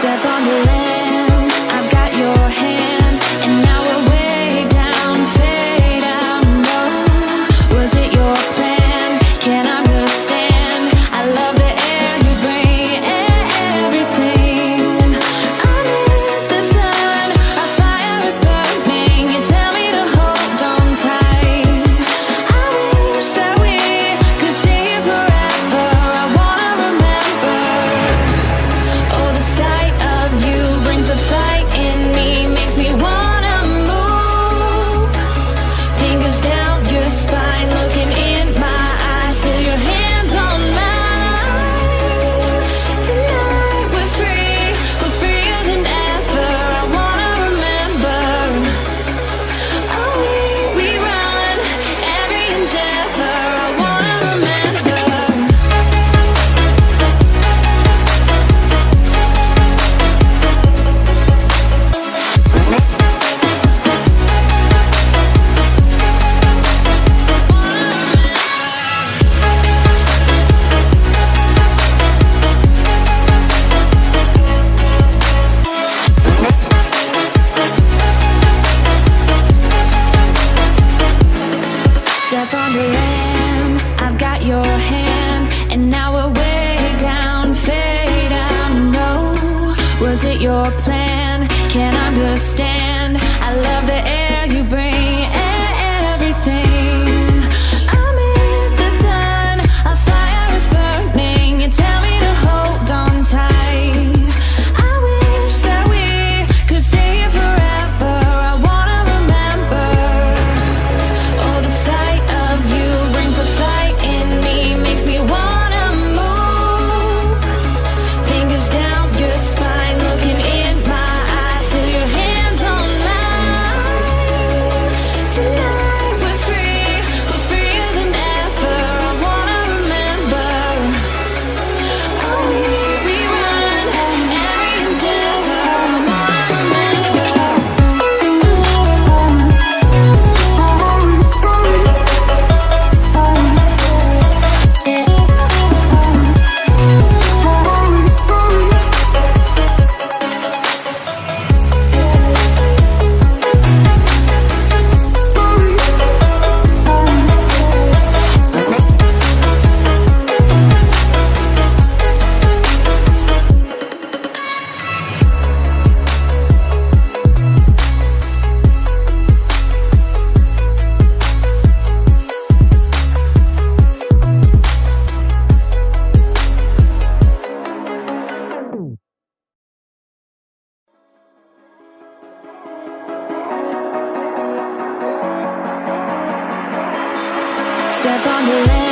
Step on the land, I've got your hand, and now we're way down, fade out low. Was it your plan? Can't understand. I love the air you bring, everything. Underneath the sun, a fire is burning. You tell me to hold on tight. I wish that we could stay here forever. I wanna remember. Oh, the sight of you brings a fight in me, makes me wanna move. Fingers down your spine, looking in my eyes, feel your hands on mine. Tonight we're free, we're freer than ever. I wanna remember. Oh, we run every endeavor. I wanna remember. Step on the land, I've got your hand, and now we're way down, fade out. No, was it your plan? Can't understand. I love the air you bring, everything. I'm in the sun, a fire is burning. You tell me to hold on tight. I wish that we could stay here forever. I wanna remember. Oh, the sight of you brings a fight in me, makes me wanna move. Fingers down your spine, looking in my eyes, feel your hands on mine. Tonight we're free, we're freer than ever. I wanna remember. Oh, we run every endeavor. I wanna remember. Step on the land.